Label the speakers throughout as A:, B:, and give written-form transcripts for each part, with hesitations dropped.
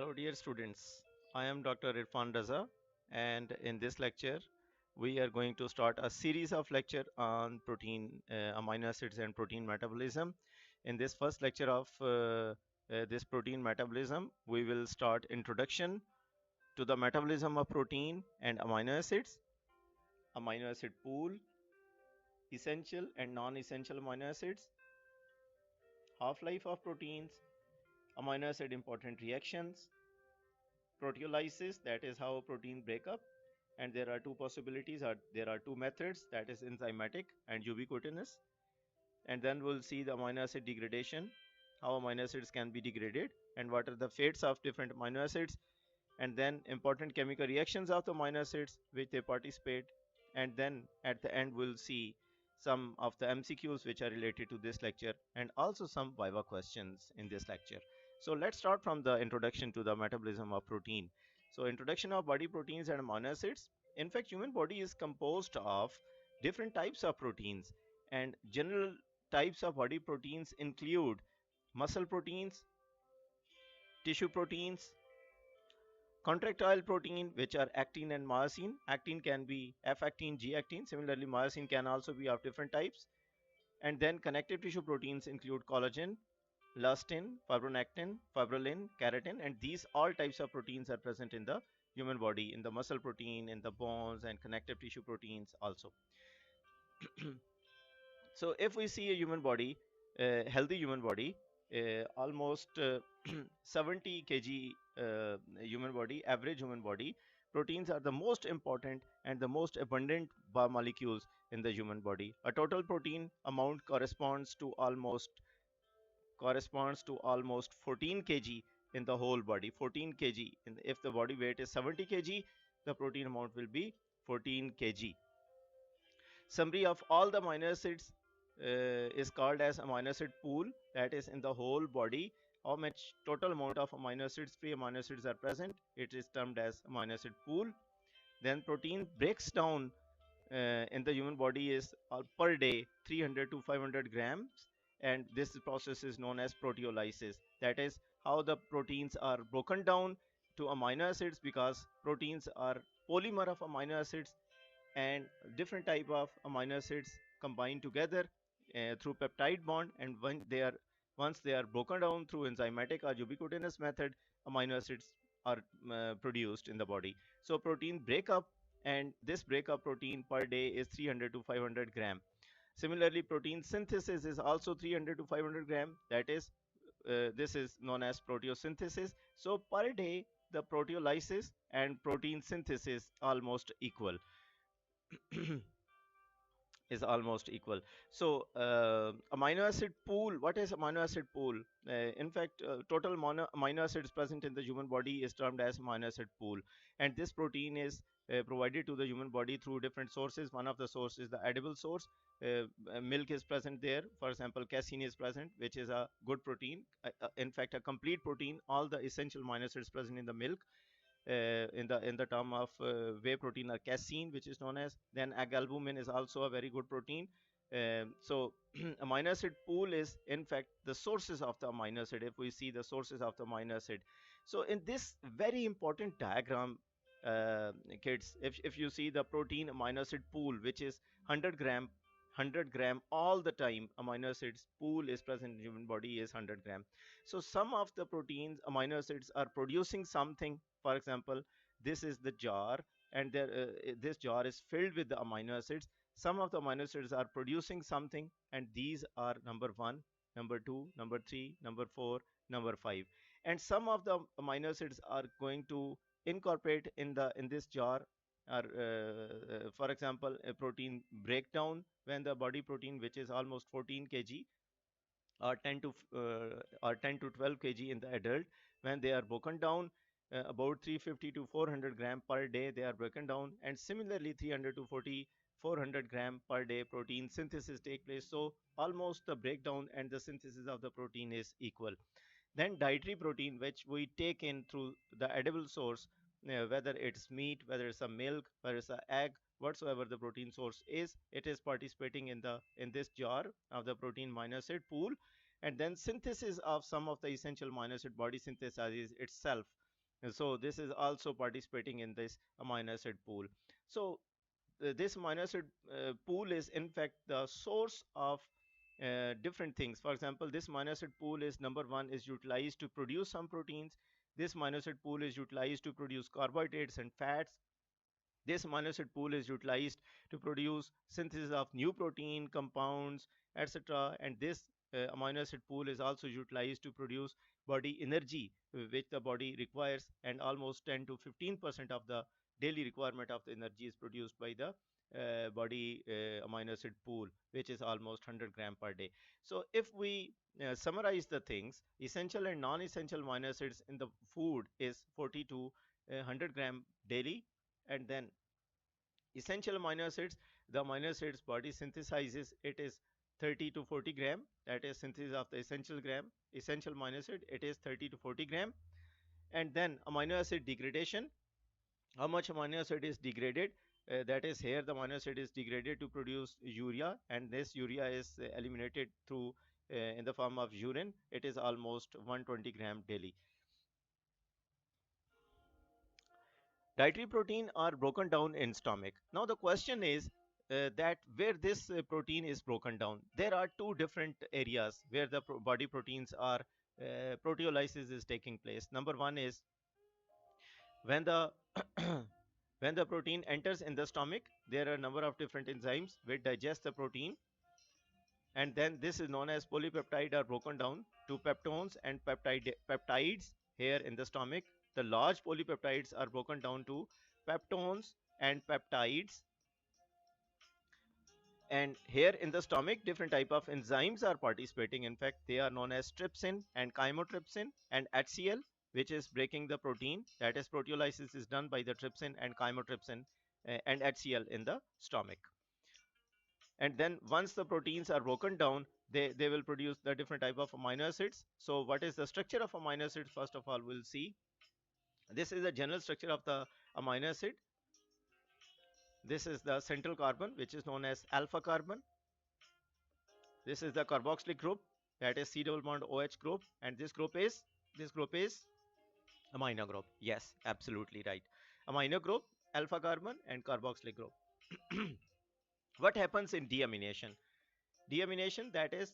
A: Hello dear students, I am Dr. Irfan Raza, and in this lecture we are going to start a series of lecture on protein, amino acids and protein metabolism. In this first lecture of this protein metabolism, we will start introduction to the metabolism of protein and amino acids, amino acid pool, essential and non-essential amino acids, half-life of proteins, amino acid important reactions, proteolysis, that is how protein break up, and there are two possibilities, or there are two methods, that is enzymatic and ubiquitous. And then we'll see the amino acid degradation, how amino acids can be degraded and what are the fates of different amino acids, and then important chemical reactions of the amino acids which they participate. And then at the end we'll see some of the MCQs which are related to this lecture, and also some Viva questions in this lecture. So let's start from the introduction to the metabolism of protein. So introduction of body proteins and amino acids. In fact, human body is composed of different types of proteins, and general types of body proteins include muscle proteins, tissue proteins, contractile protein, which are actin and myosin. Actin can be F-actin, G-actin. Similarly, myosin can also be of different types. And then connective tissue proteins include collagen, elastin, fibronectin, fibrillin, keratin, and these all types of proteins are present in the human body, in the muscle protein, in the bones, and connective tissue proteins also. So if we see a human body, healthy human body, almost 70 kg human body, average human body, proteins are the most important and the most abundant biomolecules in the human body. A total protein amount corresponds to almost 14 kg in the whole body. 14 kg. And if the body weight is 70 kg, the protein amount will be 14 kg. Summary of all the amino acids is called as amino acid pool, that is in the whole body how much total amount of amino acids, free amino acids are present, it is termed as amino acid pool. Then protein breaks down in the human body is per day 300 to 500 grams, and this process is known as proteolysis. That is how the proteins are broken down to amino acids, because proteins are polymer of amino acids, and different type of amino acids combine together through peptide bond, and once they are broken down through enzymatic or ubiquitous method, amino acids are produced in the body. So protein breakup, and this breakup protein per day is 300 to 500 gram. Similarly, protein synthesis is also 300 to 500 gram, that is this is known as proteosynthesis. So per day the proteolysis and protein synthesis almost equal. Is almost equal. So amino acid pool, what is amino acid pool? In fact, total amino acids present in the human body is termed as amino acid pool, and this protein is provided to the human body through different sources. One of the sources is the edible source. Milk is present there. For example, casein is present, which is a good protein, in fact a complete protein, all the essential amino acids present in the milk, in the term of whey protein or casein, which is known as. Then egg albumin is also a very good protein. So amino acid pool is in fact the sources of the amino acid. If we see the sources of the amino acid, so in this very important diagram, kids, if you see the protein amino acid pool, which is 100 gram all the time, amino acids pool is present in human body is 100 gram. So some of the proteins amino acids are producing something. For example, this is the jar, and this jar is filled with the amino acids. Some of the amino acids are producing something, and these are number 1, number 2, number 3, number 4, number 5. And some of the amino acids are going to incorporate in this jar, or for example a protein breakdown, when the body protein, which is almost 14 kg, or 10 to 12 kg in the adult, when they are broken down, about 350 to 400 gram per day they are broken down, and similarly 300 to 400 gram per day protein synthesis take place. So almost the breakdown and the synthesis of the protein is equal. Then dietary protein, which we take in through the edible source, whether it's meat, whether it's a milk, whether it's a egg, whatsoever the protein source is, it is participating in this jar of the protein amino acid pool. And then synthesis of some of the essential amino acid, body synthesizes itself So this is also participating in this amino acid pool. So this amino acid pool is in fact the source of different things. For example, this amino acid pool is number one is utilized to produce some proteins. This amino acid pool is utilized to produce carbohydrates and fats. This amino acid pool is utilized to produce synthesis of new protein compounds, etc. And this amino acid pool is also utilized to produce body energy, which the body requires, and almost 10 to 15% of the daily requirement of the energy is produced by the body amino acid pool, which is almost 100 gram per day. So if we summarize the things, essential and non-essential amino acids in the food is 40 to 100 gram daily. And then essential amino acids, the amino acids body synthesizes, it is 30 to 40 gram, that is synthesis of the essential amino acid, it is 30 to 40 gram. And then amino acid degradation, how much amino acid is degraded, that is here the amino acid is degraded to produce urea, and this urea is eliminated through in the form of urine, it is almost 120 gram daily. Dietary protein are broken down in stomach. Now the question is that where this protein is broken down, there are two different areas where the body proteins are proteolysis is taking place. Number one is when the when the protein enters in the stomach, there are a number of different enzymes which digest the protein, and then this is known as polypeptide are broken down to peptones and peptides here in the stomach. The large polypeptides are broken down to peptones and peptides, and here in the stomach different type of enzymes are participating. In fact, they are known as trypsin and chymotrypsin and HCl, which is breaking the protein, that is proteolysis is done by the trypsin and chymotrypsin and HCl in the stomach. And then once the proteins are broken down, they will produce the different type of amino acids. So what is the structure of amino acids? First of all, we'll see this is the general structure of the amino acid. This is the central carbon, which is known as alpha carbon. This is the carboxylic group, that is C double bond OH group, and this group is amino group. Yes, absolutely right. Amino group, alpha carbon, and carboxylic group. What happens in deamination? Deamination, that is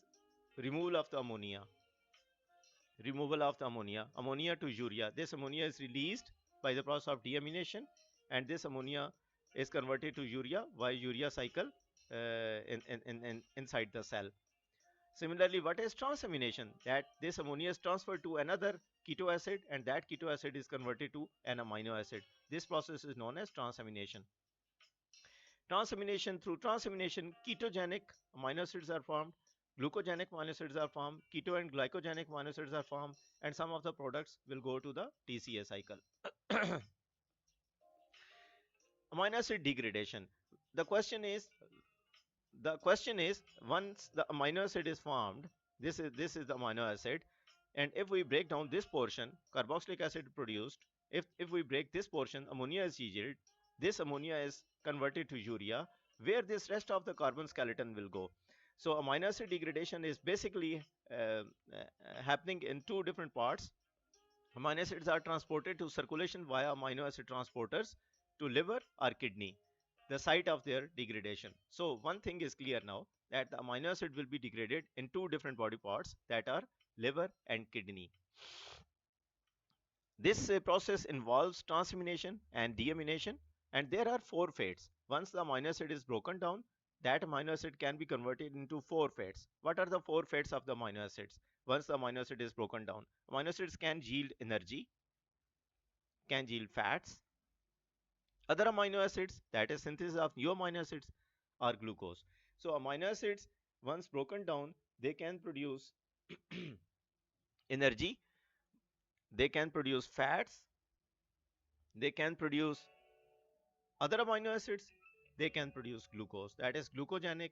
A: removal of the ammonia. Removal of the ammonia to urea. This ammonia is released by the process of deamination, and this ammonia is converted to urea via urea cycle inside the cell. Similarly, what is transamination? That this ammonia is transferred to another keto acid, and that keto acid is converted to an amino acid. This process is known as transamination. Transamination, through transamination, ketogenic amino acids are formed, glucogenic amino acids are formed, keto and glycogenic amino acids are formed, and some of the products will go to the TCA cycle. Amino acid degradation. The question is, once the amino acid is formed, this is the amino acid, and if we break down this portion, carboxylic acid produced, if we break this portion, ammonia is yielded, this ammonia is converted to urea, where this rest of the carbon skeleton will go. So amino acid degradation is basically happening in two different parts. Amino acids are transported to circulation via amino acid transporters to liver or kidney, the site of their degradation. So one thing is clear now, that the amino acid will be degraded in two different body parts, that are liver and kidney. This process involves transamination and deamination, and there are four fates. Once the amino acid is broken down, that amino acid can be converted into four fates. What are the four fates of the amino acids? Once the amino acid is broken down, amino acids can yield energy, can yield fats, other amino acids, that is synthesis of new amino acids, or glucose. So amino acids, once broken down, they can produce energy, they can produce fats, they can produce other amino acids, they can produce glucose, that is glucogenic,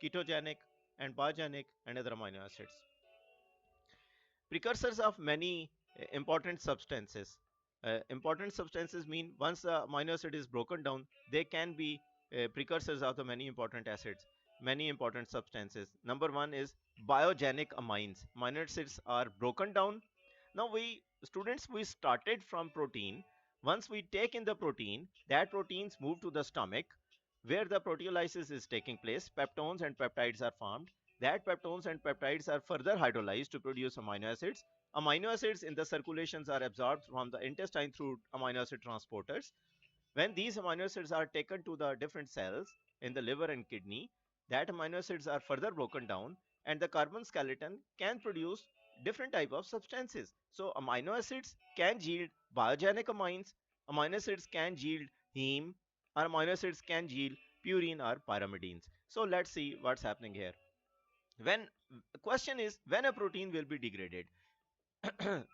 A: ketogenic, and biogenic, and other amino acids. Precursors of many important substances. Important substances mean once the amino acid is broken down, they can be precursors of the many important acids, many important substances. Number one is biogenic amines. Amino acids are broken down Now we students, we started from protein. Once we take in the protein, that proteins move to the stomach where the proteolysis is taking place. Peptones and peptides are formed. That peptones and peptides are further hydrolyzed to produce amino acids. Amino acids in the circulations are absorbed from the intestine through amino acid transporters. When these amino acids are taken to the different cells in the liver and kidney, that amino acids are further broken down and the carbon skeleton can produce different type of substances. So amino acids can yield biogenic amines, amino acids can yield heme, or amino acids can yield purine or pyrimidines. So let's see what's happening here. When the question is when a protein will be degraded,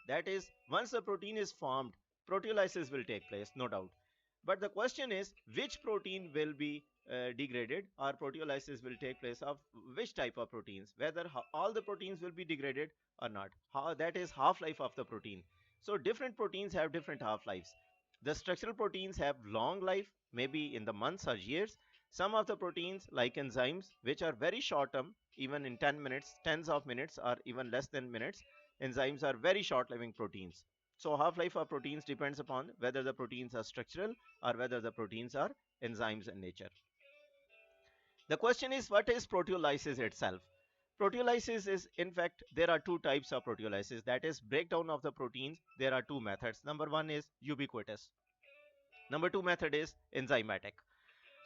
A: that is, once the protein is formed, proteolysis will take place, no doubt. But the question is which protein will be degraded, or proteolysis will take place of which type of proteins, whether all the proteins will be degraded or not. How, that is half-life of the protein. So different proteins have different half-lives. The structural proteins have long life, maybe in the months or years. Some of the proteins like enzymes, which are very short term, even in 10 minutes, tens of minutes, or even less than minutes, enzymes are very short living proteins. So half-life of proteins depends upon whether the proteins are structural or whether the proteins are enzymes in nature. The question is, what is proteolysis itself? Proteolysis is, in fact, there are two types of proteolysis, that is breakdown of the proteins. There are two methods. Number one is ubiquitous. Number two method is enzymatic.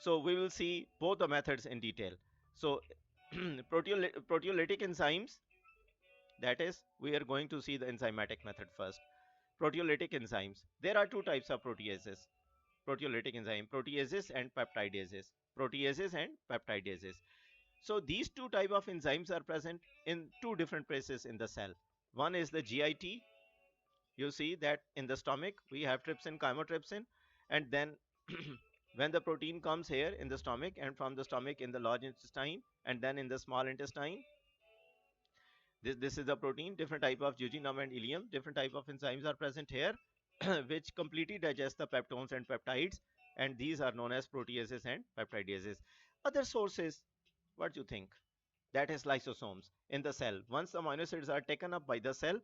A: So we will see both the methods in detail. So proteolytic enzymes, that is, we are going to see the enzymatic method first. Proteolytic enzymes. There are two types of proteases. Proteolytic enzyme, proteases and peptidases. Proteases and peptidases. So these two type of enzymes are present in two different places in the cell. One is the GIT. You see that in the stomach we have trypsin, chymotrypsin, and then when the protein comes here in the stomach, and from the stomach in the large intestine, and then in the small intestine, this is the protein. Different type of jejunum and ileum, different type of enzymes are present here which completely digest the peptones and peptides, and these are known as proteases and peptidases. Other sources, what do you think? That is lysosomes in the cell. Once the amino acids are taken up by the cell,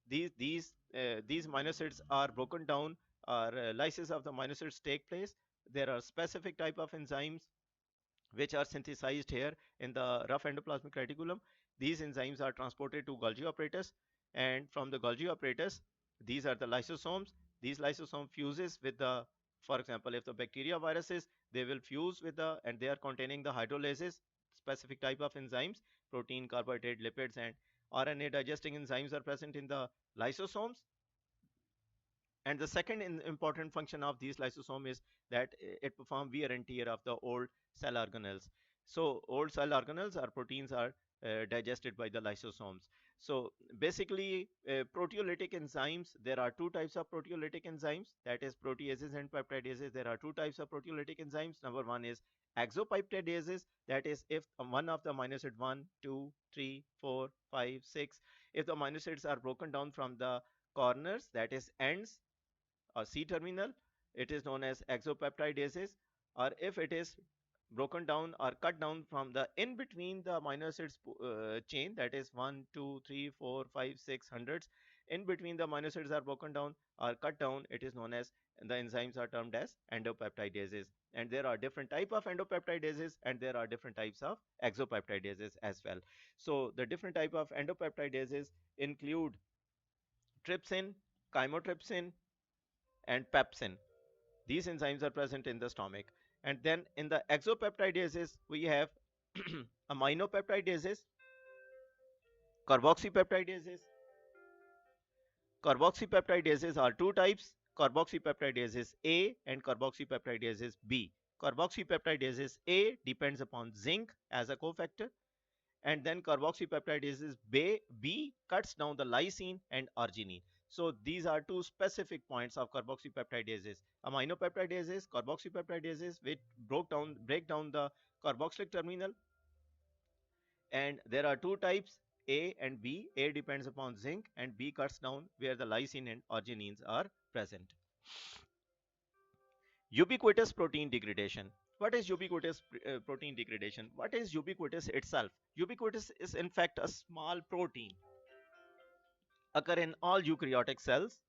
A: these amino acids are broken down, or lysis of the amino acids take place. There are specific type of enzymes which are synthesized here in the rough endoplasmic reticulum. These enzymes are transported to Golgi apparatus, and from the Golgi apparatus, these are the lysosomes. These lysosome fuses with the, for example, if the bacteria viruses, they will fuse with the, and they are containing the hydrolases, specific type of enzymes, protein, carbohydrate, lipids, and RNA digesting enzymes are present in the lysosomes. And the second important function of these lysosome is that it perform wear and tear of the old cell organelles. So old cell organelles or proteins are digested by the lysosomes. So basically proteolytic enzymes, there are two types of proteolytic enzymes, that is proteases and peptidases. There are two types of proteolytic enzymes. Number one is exopeptidases, that is if one of the amino acid 1, 2, 3, 4, 5, 6, if the amino acids are broken down from the corners, that is ends or C terminal, it is known as exopeptidases. Or if it is broken down or cut down from the in between the amino acids chain, that is 1, 2, 3, 4, 5, 6 hundreds, in between the amino acids are broken down or cut down, it is known as, the enzymes are termed as endopeptidases. And there are different type of endopeptidases, and there are different types of exopeptidases as well. So the different type of endopeptidases include trypsin, chymotrypsin, and pepsin. These enzymes are present in the stomach. And then in the exopeptidases, we have aminopeptidases, carboxypeptidases. Carboxypeptidases are two types, carboxypeptidases A and carboxypeptidases B. Carboxypeptidases A depends upon zinc as a cofactor, and then carboxypeptidases B cuts down the lysine and arginine. So these are two specific points of carboxypeptidases. Aminopeptidases, carboxypeptidases, which break down the carboxylic terminal, and there are two types, A and B. A depends upon zinc and B cuts down where the lysine and arginines are present. Ubiquitous protein degradation. What is ubiquitous protein degradation? What is ubiquitous itself? Ubiquitous is in fact a small protein. occur in all eukaryotic cells.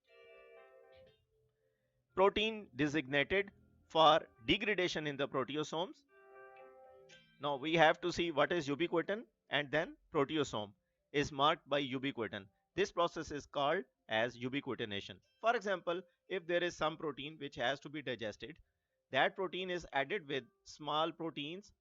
A: Protein designated for degradation in the proteosomes. Now we have to see what is ubiquitin, and then proteasome is marked by ubiquitin. This process is called as ubiquitination. For example, if there is some protein which has to be digested, that protein is added with small proteins,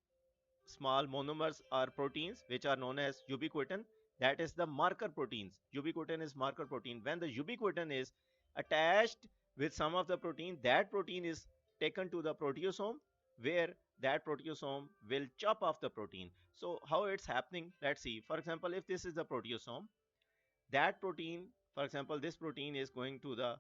A: small monomers or proteins which are known as ubiquitin. That is the marker proteins. Ubiquitin is marker protein. When the ubiquitin is attached with some of the protein, that protein is taken to the proteasome, where that proteasome will chop off the protein. So how it's happening, let's see. For example, if this is the proteasome, that protein, for example, this protein is going to the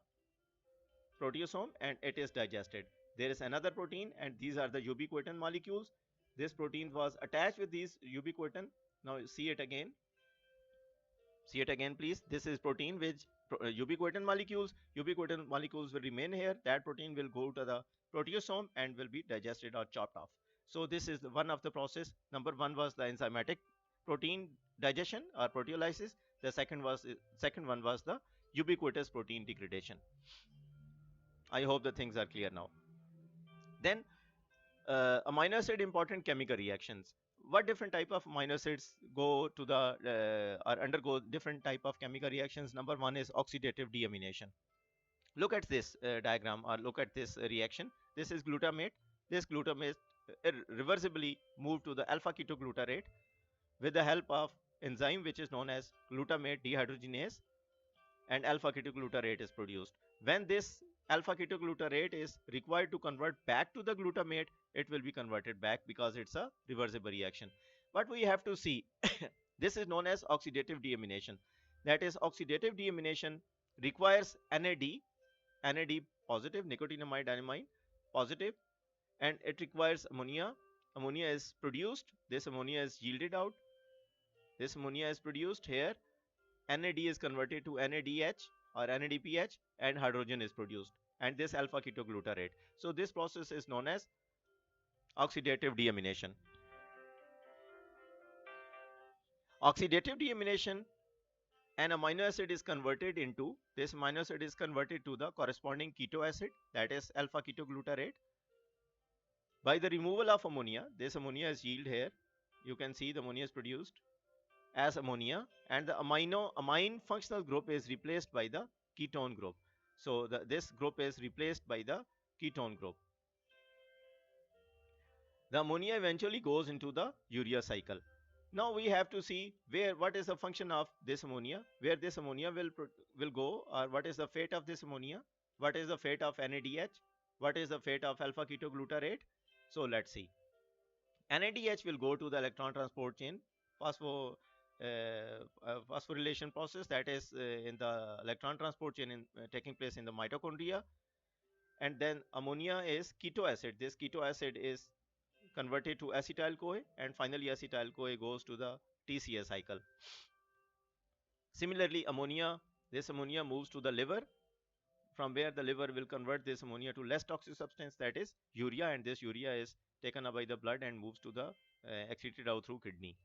A: proteasome and it is digested. There is another protein and these are the ubiquitin molecules. This protein was attached with these ubiquitin. Now see it again. See it again, please. This is protein which ubiquitin molecules. Ubiquitin molecules will remain here. That protein will go to the proteasome and will be digested or chopped off. So this is one of the process. Number one was the enzymatic protein digestion or proteolysis. The second one was the ubiquitous protein degradation. I hope the things are clear now. Then amino acid important chemical reactions. What different type of amino acids go to the or undergo different type of chemical reactions? Number one is oxidative deamination. Look at this diagram or look at this reaction. This is glutamate. This glutamate reversibly moved to the alpha ketoglutarate with the help of enzyme which is known as glutamate dehydrogenase, and alpha ketoglutarate is produced. When this alpha ketoglutarate is required to convert back to the glutamate, it will be converted back because it's a reversible reaction. But we have to see this is known as oxidative deamination. That is, oxidative deamination requires NAD positive, nicotinamide diamine positive, and it requires ammonia. Ammonia is produced. This ammonia is yielded out. This ammonia is produced here. NAD is converted to NADH or NADPH and hydrogen is produced, and this alpha ketoglutarate. So this process is known as oxidative deamination. Oxidative deamination, an amino acid is converted into, this amino acid is converted to the corresponding keto acid, that is alpha ketoglutarate. By the removal of ammonia, this ammonia is yielded here. You can see the ammonia is produced as ammonia, and the amine functional group is replaced by the ketone group. So this group is replaced by the ketone group. The ammonia eventually goes into the urea cycle. Now we have to see what is the function of this ammonia, where this ammonia will go, or what is the fate of this ammonia, what is the fate of NADH, what is the fate of alpha ketoglutarate. So let's see. NADH will go to the electron transport chain phosphorylation process, that is in the electron transport chain taking place in the mitochondria, and then ammonia is keto acid. This keto acid is converted to acetyl CoA, and finally acetyl CoA goes to the TCA cycle. Similarly, this ammonia moves to the liver, from where the liver will convert this ammonia to less toxic substance, that is urea, and this urea is taken up by the blood and moves to the excreted out through kidney.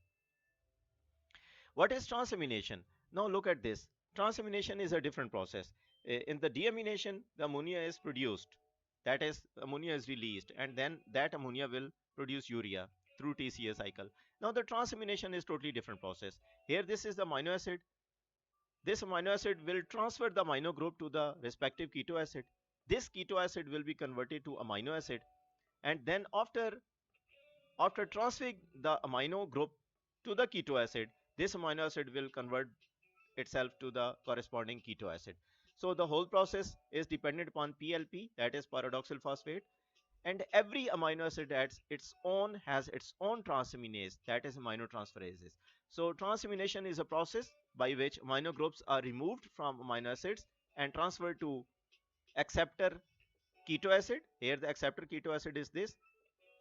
A: What is transamination? Now look at this. Transamination is a different process. In the deamination, the ammonia is produced, that is ammonia is released, and then that ammonia will produce urea through TCA cycle. Now the transamination is totally different process. Here this is the amino acid. This amino acid will transfer the amino group to the respective keto acid. This keto acid will be converted to amino acid, and then after transferring the amino group to the keto acid, this amino acid will convert itself to the corresponding keto acid. So the whole process is dependent upon PLP, that is pyridoxal phosphate, and every amino acid has its own transaminase, that is aminotransferases. So transamination is a process by which amino groups are removed from amino acids and transferred to acceptor keto acid. Here the acceptor keto acid is this.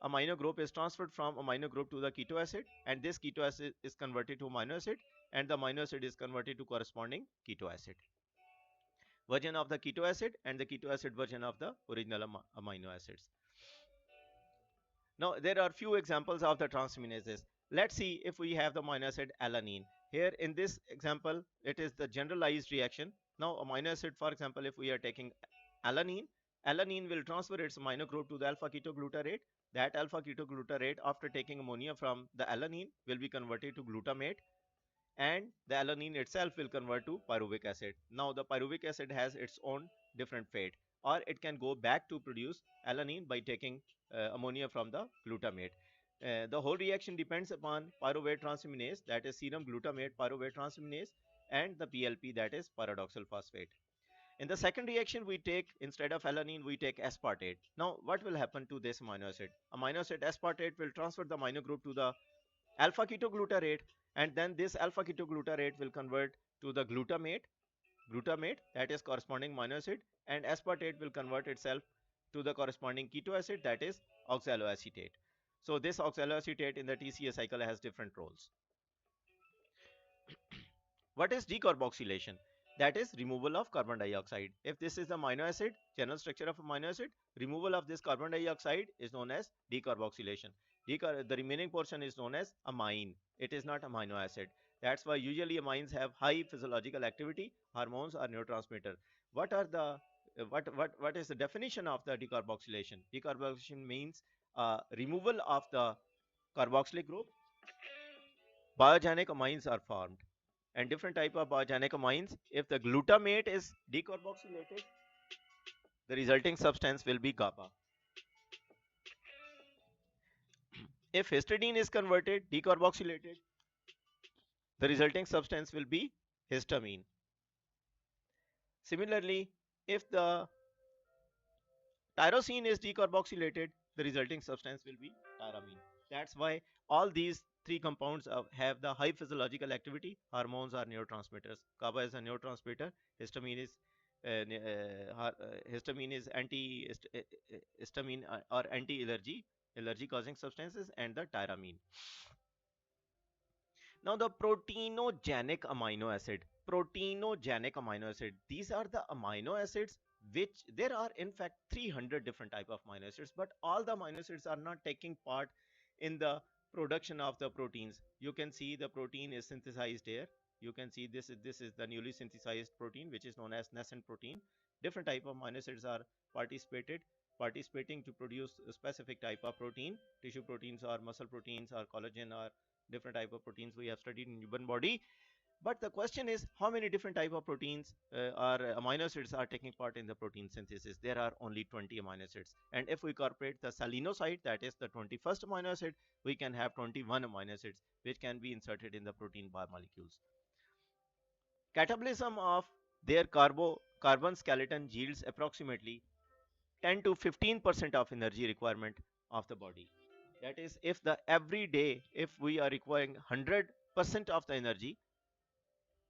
A: Amino group is transferred from amino group to the keto acid, and this keto acid is converted to amino acid, and the amino acid is converted to corresponding keto acid version of the keto acid, and the keto acid version of the original amino acids. Now there are few examples of the transaminases. Let's see if we have the amino acid alanine. Here in this example, it is the generalized reaction. Now amino acid, for example, if we are taking alanine, alanine will transfer its amino group to the alpha ketoglutarate. That alpha ketoglutarate, after taking ammonia from the alanine, will be converted to glutamate, and the alanine itself will convert to pyruvic acid. Now the pyruvic acid has its own different fate, or it can go back to produce alanine by taking ammonia from the glutamate. The whole reaction depends upon pyruvate transaminase, that is serum glutamate pyruvate transaminase, and the PLP, that is pyridoxal phosphate. In the second reaction, we take, instead of alanine, we take aspartate. Now what will happen to this amino acid? Amino acid aspartate will transfer the amino group to the alpha ketoglutarate, and then this alpha ketoglutarate will convert to the glutamate, that is corresponding amino acid, and aspartate will convert itself to the corresponding keto acid, that is oxaloacetate. So this oxaloacetate in the TCA cycle has different roles. What is decarboxylation? That is removal of carbon dioxide. If this is the amino acid, general structure of amino acid, removal of this carbon dioxide is known as decarboxylation. The remaining portion is known as amine. It is not amino acid. That's why usually amines have high physiological activity, hormones or neurotransmitter. What are the what is the definition of the decarboxylation? Decarboxylation means removal of the carboxylic group. Biogenic amines are formed, and different type of biogenic amines. If the glutamate is decarboxylated, the resulting substance will be GABA. If histidine is converted, decarboxylated, the resulting substance will be histamine. Similarly, if the tyrosine is decarboxylated, the resulting substance will be tyramine. That's why all these three compounds have the high physiological activity. Hormones are neurotransmitters. GABA is a neurotransmitter. Histamine is histamine is histamine or anti-allergy, allergy causing substances, and the tyramine. Now the proteinogenic amino acid. Proteinogenic amino acid. These are the amino acids which there are in fact 300 different type of amino acids, but all the amino acids are not taking part in the production of the proteins. You can see the protein is synthesized here. You can see this is the newly synthesized protein, which is known as nascent protein. Different type of amino acids are participating to produce a specific type of protein. Tissue proteins or muscle proteins or collagen or different type of proteins we have studied in human body. But the question is, how many different type of proteins or amino acids are taking part in the protein synthesis? There are only 20 amino acids, and if we incorporate the salinoside, that is the 21st amino acid, we can have 21 amino acids which can be inserted in the protein biomolecules. Catabolism of their carbon skeleton yields approximately 10 to 15% of energy requirement of the body. That is, if the every day, if we are requiring 100% of the energy,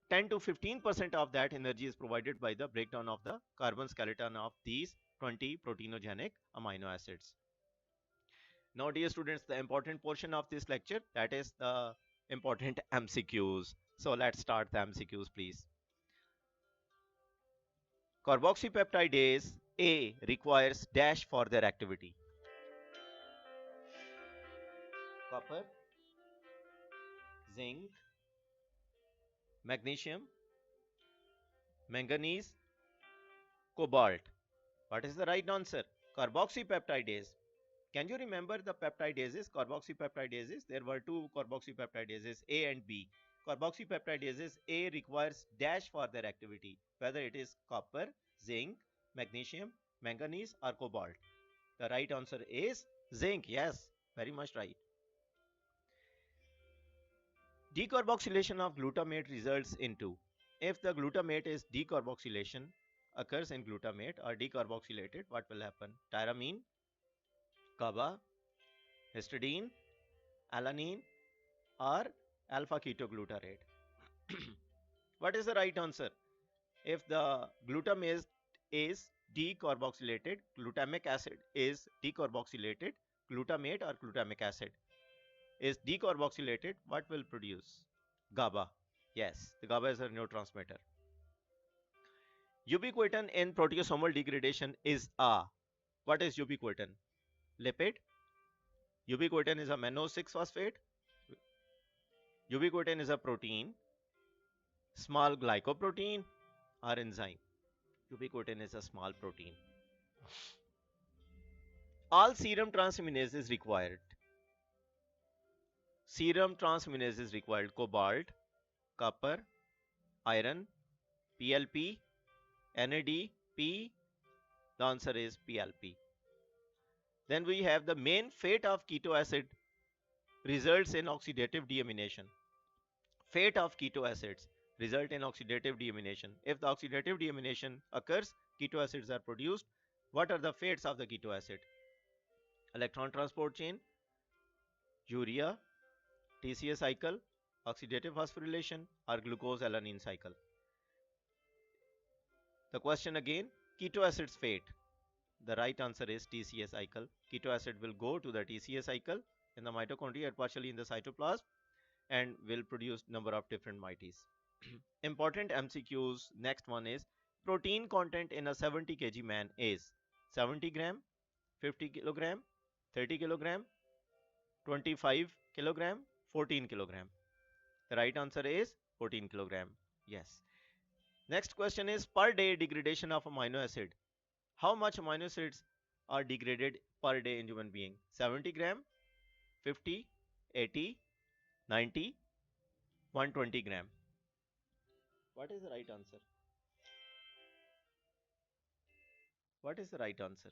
A: 10 to 15% of that energy is provided by the breakdown of the carbon skeleton of these 20 proteinogenic amino acids. Now, dear students, the important portion of this lecture, that is the important MCQs. So let's start the MCQs, please. Carboxypeptidase A requires dash for their activity. Copper, zinc, magnesium, manganese, cobalt. What is the right answer? Carboxypeptidase. Can you remember the peptidases, carboxypeptidases? There were two carboxypeptidases, A and B. Carboxypeptidases A requires dash for their activity, whether it is copper, zinc, magnesium, manganese or cobalt. The right answer is zinc. Yes, very much right. Decarboxylation of glutamate results into, if the glutamate is decarboxylation occurs in glutamate or decarboxylated, what will happen? Tyramine, GABA, histidine, alanine or alpha ketoglutarate. What is the right answer? If the glutamate is decarboxylated, glutamic acid is decarboxylated, glutamate or glutamic acid is decarboxylated, what will produce? GABA. Yes, the GABA is a neurotransmitter. Ubiquitin in proteasomal degradation is a, what is ubiquitin? Lipid. Ubiquitin is a mannose 6 phosphate. Ubiquitin is a protein. Small glycoprotein or enzyme? Ubiquitin is a small protein. All serum transaminase is required. Serum transaminase is required. Cobalt, copper, iron, PLP, NAD, P. The answer is PLP. Then we have the main fate of keto acid results in oxidative deamination. Fate of keto acids result in oxidative deamination. If the oxidative deamination occurs, keto acids are produced. What are the fates of the keto acid? Electron transport chain, urea, TCA cycle, oxidative phosphorylation, or glucose alanine cycle. The question again, keto acid's fate. The right answer is TCA cycle. Keto acid will go to the TCA cycle in the mitochondria and partially in the cytoplasm and will produce number of different mites. Important MCQs. Next one is protein content in a 70 kg man is 70 gram, 50 kilogram, 30 kilogram, 25 kilogram, 14 kilogram. The right answer is 14 kilogram. Yes. Next question is per day degradation of amino acid. How much amino acids are degraded per day in human being? 70 gram, 50, 80, 90, 120 gram. What is the right answer? What is the right answer?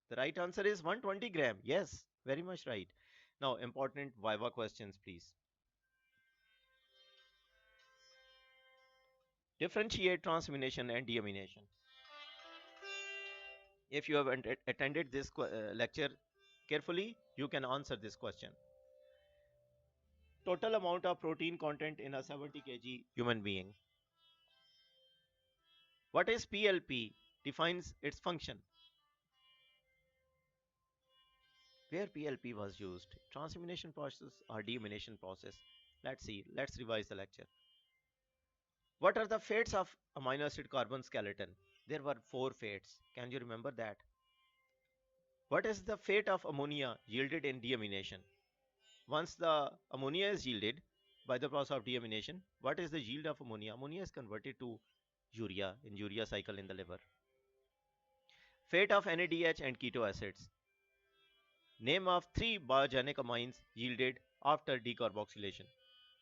A: The right answer is 120 gram. Yes, very much right. Now, important Viva questions, please. Differentiate transamination and deamination. If you have attended this lecture carefully, you can answer this question. Total amount of protein content in a 70 kg human being. What is PLP? Defines its function. Where PLP was used? Transamination process or deamination process? Let's see. Let's revise the lecture. What are the fates of amino acid carbon skeleton? There were 4 fates. Can you remember that? What is the fate of ammonia yielded in deamination? Once the ammonia is yielded by the process of deamination, what is the yield of ammonia? Ammonia is converted to urea in urea cycle in the liver. Fate of NADH and keto acids. Name of 3 biogenic amines yielded after decarboxylation.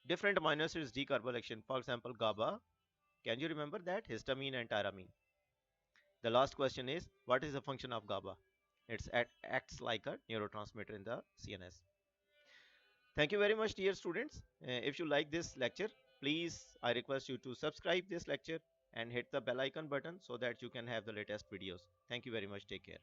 A: Different amino acids decarboxylation, for example, GABA. Can you remember that? Histamine and tyramine. The last question is, what is the function of GABA? It acts like a neurotransmitter in the CNS. Thank you very much, dear students. If you like this lecture, please, I request you to subscribe this lecture and hit the bell icon button so that you can have the latest videos. Thank you very much. Take care.